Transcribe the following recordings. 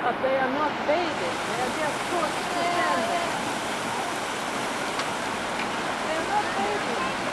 But they are not bathing, they are just put to stand there. They are not bathing.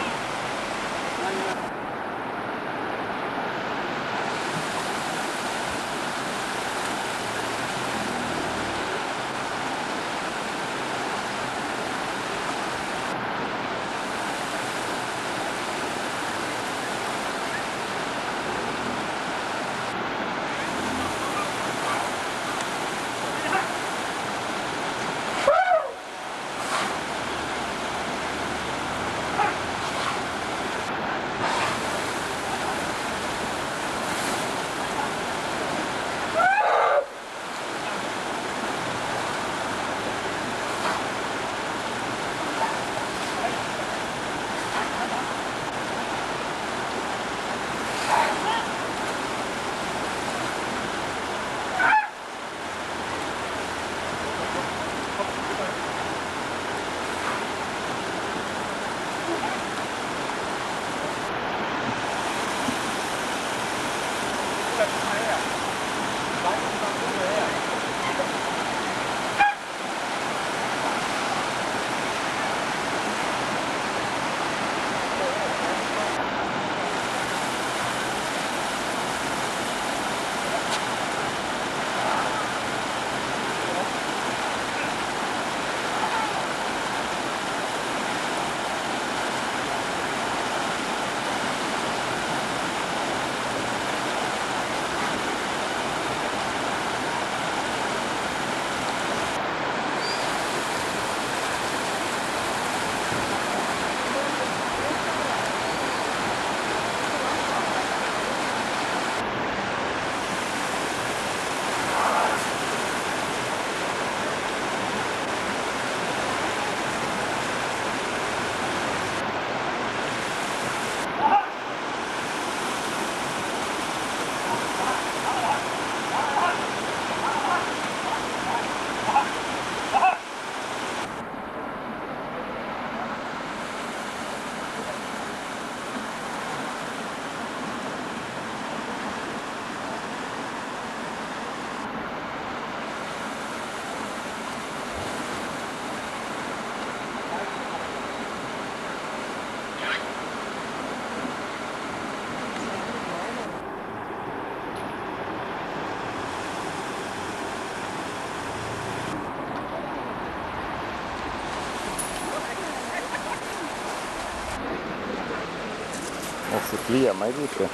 Måste klia mig lite.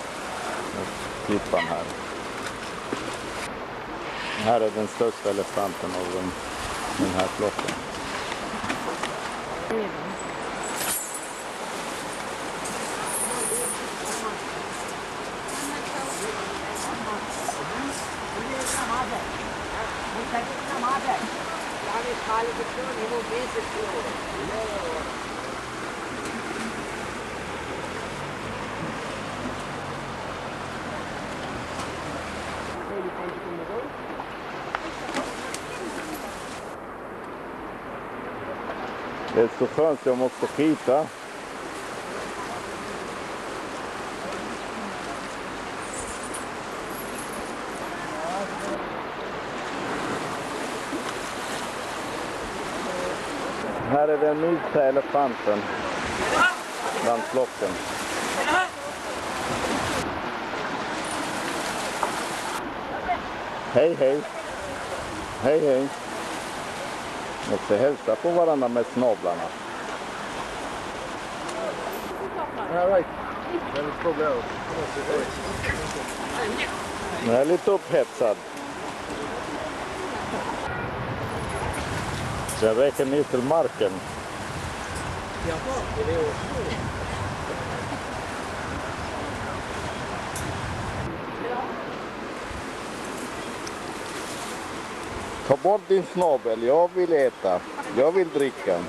Klippan här. Här är den största elefanten av den här flocken. Det är så skönt jag måste skita. Här är den minsta elefanten bland flocken. Hej hej. Hej hej. Måste hälsa på varandra med snablarna. All right. Jag är lite upphetsad. Så jag räcker ner till marken. Ta bort din snabel, jag vill äta. Jag vill dricka.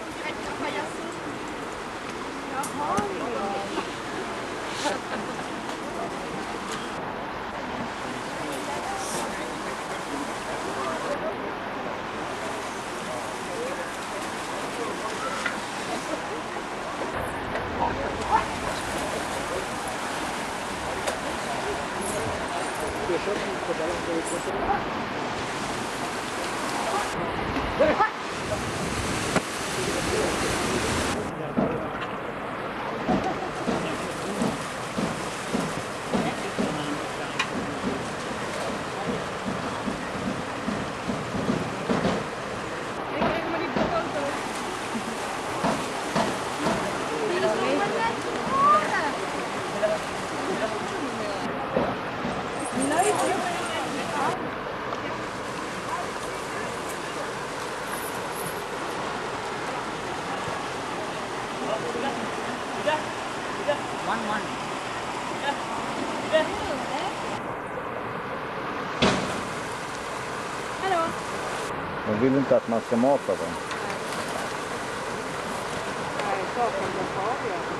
De vill inte att man ska mata dem. Nej, saken blir farliga.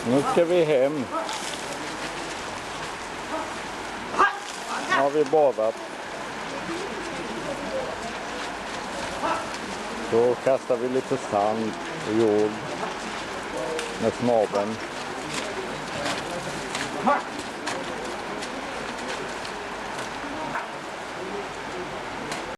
Nu ska vi hem. Har vi badat. Då kastar vi lite sand och jord med snabeln.